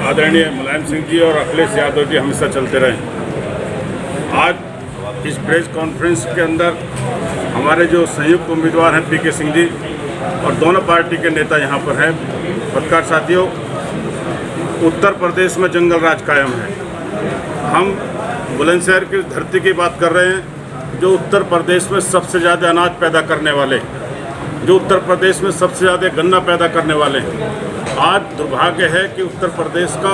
आदरणीय मुलायम सिंह जी और अखिलेश यादव जी हमेशा चलते रहे। आज इस प्रेस कॉन्फ्रेंस के अंदर हमारे जो संयुक्त उम्मीदवार हैं पीके सिंह जी और दोनों पार्टी के नेता यहाँ पर हैं। पत्रकार साथियों, उत्तर प्रदेश में जंगल राज कायम है। हम बुलंदशहर की धरती की बात कर रहे हैं, जो उत्तर प्रदेश में सबसे ज़्यादा अनाज पैदा करने वाले, जो उत्तर प्रदेश में सबसे ज़्यादा गन्ना पैदा करने वाले हैं। आज दुर्भाग्य है कि उत्तर प्रदेश का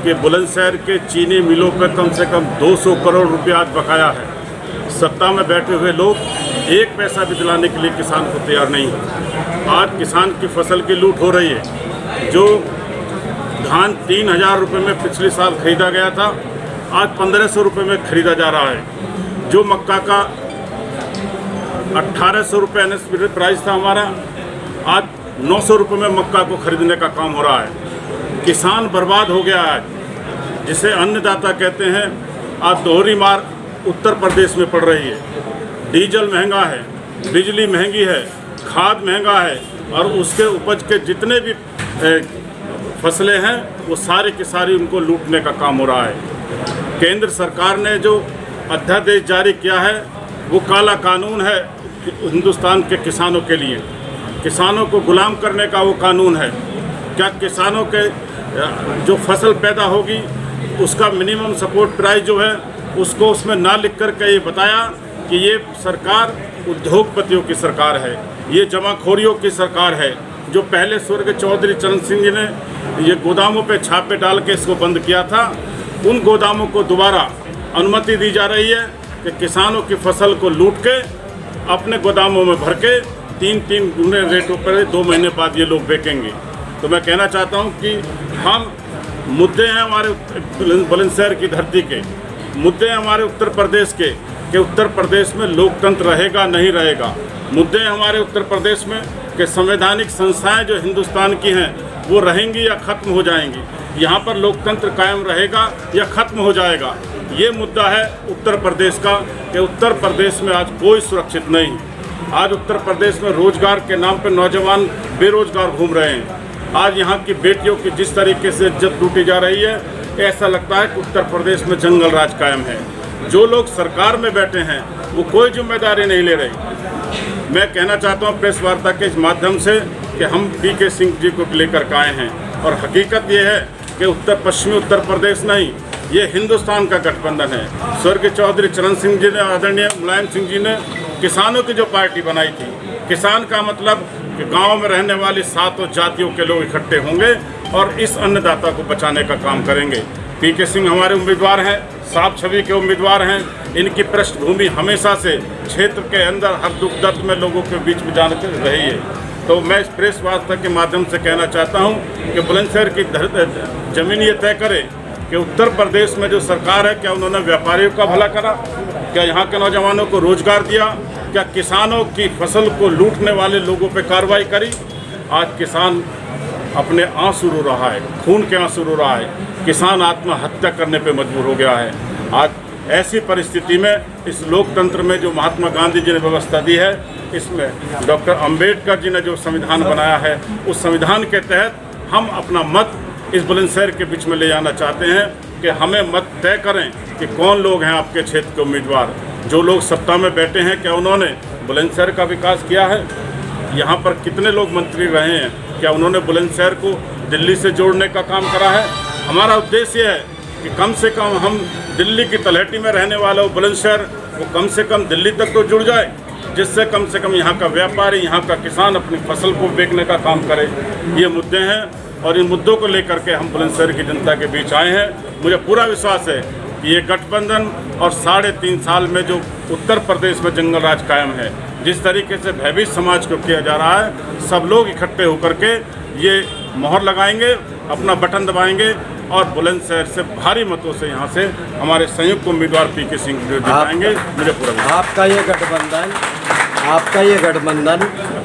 कि बुलंदशहर के चीनी मिलों पर कम से कम 200 करोड़ रुपया आज बकाया है। सत्ता में बैठे हुए लोग एक पैसा भी दिलाने के लिए किसान को तैयार नहीं है। आज किसान की फसल की लूट हो रही है। जो धान 3000 रुपये में पिछले साल खरीदा गया था, आज 1500 रुपये में खरीदा जा रहा है। जो मक्का का 1800 रुपये एनएसपी प्राइस था हमारा, आज 900 रुपये में मक्का को खरीदने का काम हो रहा है। किसान बर्बाद हो गया है, जिसे अन्नदाता कहते हैं। आज दोहरी मार उत्तर प्रदेश में पड़ रही है। डीजल महंगा है, बिजली महंगी है, खाद महंगा है और उसके उपज के जितने भी फसलें हैं वो सारी की सारी उनको लूटने का काम हो रहा है। केंद्र सरकार ने जो अध्यादेश जारी किया है वो काला कानून है हिंदुस्तान के किसानों के लिए। किसानों को गुलाम करने का वो कानून है। क्या किसानों के जो फसल पैदा होगी उसका मिनिमम सपोर्ट प्राइस जो है उसको उसमें ना लिख कर के ये बताया कि ये सरकार उद्योगपतियों की सरकार है, ये जमाखोरियों की सरकार है। जो पहले स्वर्गीय चौधरी चरण सिंह जी ने ये गोदामों पे छापे डाल के इसको बंद किया था, उन गोदामों को दोबारा अनुमति दी जा रही है कि किसानों की फसल को लूट के अपने गोदामों में भर के 3-3 गुने रेटों पर 2 महीने बाद ये लोग बेचेंगे। तो मैं कहना चाहता हूँ कि हम मुद्दे हैं हमारे बुलंदशहर की धरती के, मुद्दे हैं हमारे उत्तर प्रदेश के कि उत्तर प्रदेश में लोकतंत्र रहेगा नहीं रहेगा। मुद्दे हैं हमारे उत्तर प्रदेश में कि संवैधानिक संस्थाएं जो हिंदुस्तान की हैं वो रहेंगी या ख़त्म हो जाएंगी। यहाँ पर लोकतंत्र कायम रहेगा या ख़त्म हो जाएगा। ये मुद्दा है उत्तर प्रदेश का कि उत्तर प्रदेश में आज कोई सुरक्षित नहीं। आज उत्तर प्रदेश में रोजगार के नाम पर नौजवान बेरोजगार घूम रहे हैं। आज यहाँ की बेटियों की जिस तरीके से इज्जत लूटी जा रही है, ऐसा लगता है कि उत्तर प्रदेश में जंगल राज कायम है। जो लोग सरकार में बैठे हैं वो कोई जिम्मेदारी नहीं ले रही। मैं कहना चाहता हूँ प्रेस वार्ता के इस माध्यम से कि हम पीके सिंह जी को लेकर के आए हैं और हकीकत ये है कि पश्चिमी उत्तर प्रदेश नहीं, ये हिंदुस्तान का गठबंधन है। स्वर्गीय चौधरी चरण सिंह जी ने, आदरणीय मुलायम सिंह जी ने किसानों की जो पार्टी बनाई थी, किसान का मतलब कि गांव में रहने वाली 7 जातियों के लोग इकट्ठे होंगे और इस अन्नदाता को बचाने का काम करेंगे। पीके सिंह हमारे उम्मीदवार हैं, साफ छवि के उम्मीदवार हैं। इनकी पृष्ठभूमि हमेशा से क्षेत्र के अंदर हर दुख दर्द में लोगों के बीच में जाने रही है। तो मैं इस प्रेस वार्ता के माध्यम से कहना चाहता हूं कि बुलंदशहर की ज़मीन ये तय करे कि उत्तर प्रदेश में जो सरकार है, क्या उन्होंने व्यापारियों का भला करा? क्या यहाँ के नौजवानों को रोजगार दिया? क्या किसानों की फसल को लूटने वाले लोगों पे कार्रवाई करी? आज किसान अपने आंसू रो रहा है, खून के आंसू रो रहा है। किसान आत्महत्या करने पे मजबूर हो गया है। आज ऐसी परिस्थिति में इस लोकतंत्र में जो महात्मा गांधी जी ने व्यवस्था दी है, इसमें डॉक्टर अंबेडकर जी ने जो संविधान बनाया है, उस संविधान के तहत हम अपना मत इस बुलंदशहर के बीच में ले जाना चाहते हैं कि हमें मत तय करें कि कौन लोग हैं आपके क्षेत्र के उम्मीदवार। जो लोग सत्ता में बैठे हैं, क्या उन्होंने बुलंदशहर का विकास किया है? यहाँ पर कितने लोग मंत्री रहे हैं, क्या उन्होंने बुलंदशहर को दिल्ली से जोड़ने का काम करा है? हमारा उद्देश्य है कि कम से कम हम दिल्ली की तलहटी में रहने वाला बुलंदशहर वो कम से कम दिल्ली तक तो जुड़ जाए, जिससे कम से कम यहाँ का व्यापारी, यहाँ का किसान अपनी फसल को बेचने का काम करे। ये मुद्दे हैं और इन मुद्दों को लेकर के हम बुलंदशहर की जनता के बीच आए हैं। मुझे पूरा विश्वास है कि ये गठबंधन और 3.5 साल में जो उत्तर प्रदेश में जंगल राज कायम है, जिस तरीके से भयभीत समाज को किया जा रहा है, सब लोग इकट्ठे होकर के ये मोहर लगाएंगे, अपना बटन दबाएंगे और बुलंदशहर से भारी मतों से यहाँ से हमारे संयुक्त उम्मीदवार पीके सिंह जिताएंगे। मुझे पूरा आपका ये गठबंधन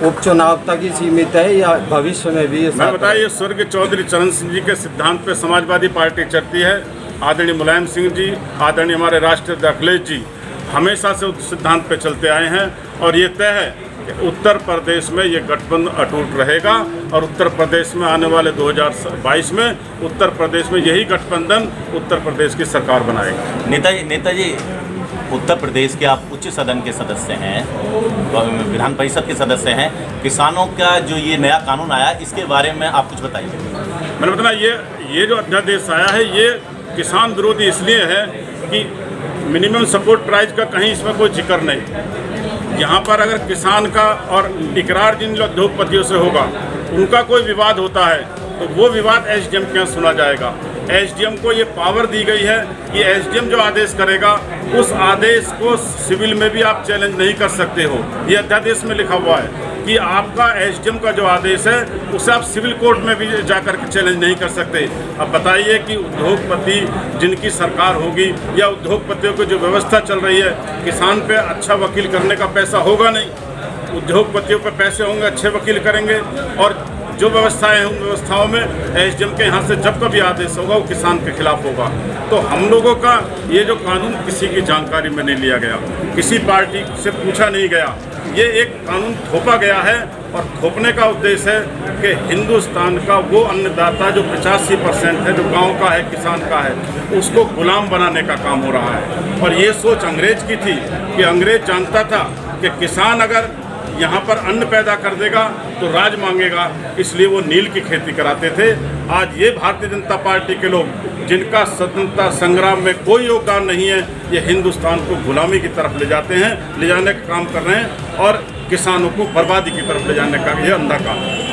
उपचुनाव तक ही सीमित है या भविष्य में भी? मैं बताइए, स्वर्गीय चौधरी चरण सिंह जी के सिद्धांत पे समाजवादी पार्टी चलती है। आदरणीय मुलायम सिंह जी, आदरणीय हमारे राष्ट्रीय अध्यक्ष अखिलेश जी हमेशा से उस सिद्धांत पे चलते आए हैं और ये तय है कि उत्तर प्रदेश में ये गठबंधन अटूट रहेगा और उत्तर प्रदेश में आने वाले 2022 में उत्तर प्रदेश में यही गठबंधन उत्तर प्रदेश की सरकार बनाएगा। नेताजी उत्तर प्रदेश के आप उच्च सदन के सदस्य हैं, विधान परिषद के सदस्य हैं। किसानों का जो ये नया कानून आया, इसके बारे में आप कुछ बताइए। मैंने बताया ये जो अध्यादेश आया है ये किसान विरोधी इसलिए है कि मिनिमम सपोर्ट प्राइस का कहीं इसमें कोई जिक्र नहीं। यहाँ पर अगर किसान का और इकरार जिन उद्योगपतियों से होगा उनका कोई विवाद होता है तो वो विवाद एसडीएम के यहाँ सुना जाएगा। एसडीएम को ये पावर दी गई है कि एसडीएम जो आदेश करेगा उस आदेश को सिविल में भी आप चैलेंज नहीं कर सकते हो। ये अध्यादेश में लिखा हुआ है कि आपका एसडीएम का जो आदेश है उसे आप सिविल कोर्ट में भी जाकर के चैलेंज नहीं कर सकते। अब बताइए कि उद्योगपति जिनकी सरकार होगी या उद्योगपतियों की जो व्यवस्था चल रही है, किसान पे अच्छा वकील करने का पैसा होगा नहीं, उद्योगपतियों पे पैसे होंगे, अच्छे वकील करेंगे और जो व्यवस्थाएं हैं उन व्यवस्थाओं में एसडीएम के यहाँ से जब कभी आदेश होगा वो किसान के खिलाफ होगा। तो हम लोगों का ये जो कानून किसी की जानकारी में नहीं लिया गया, किसी पार्टी से पूछा नहीं गया, ये एक कानून थोपा गया है और थोपने का उद्देश्य है कि हिंदुस्तान का वो अन्नदाता जो 85% है, जो गांव का है, किसान का है, उसको गुलाम बनाने का काम हो रहा है। और ये सोच अंग्रेज की थी कि अंग्रेज जानता था कि किसान अगर यहाँ पर अन्न पैदा कर देगा तो राज मांगेगा, इसलिए वो नील की खेती कराते थे। आज ये भारतीय जनता पार्टी के लोग जिनका स्वतंत्रता संग्राम में कोई योगदान नहीं है, ये हिंदुस्तान को गुलामी की तरफ ले जाते हैं, ले जाने का काम कर रहे हैं और किसानों को बर्बादी की तरफ ले जाने का ये अंधा काम है।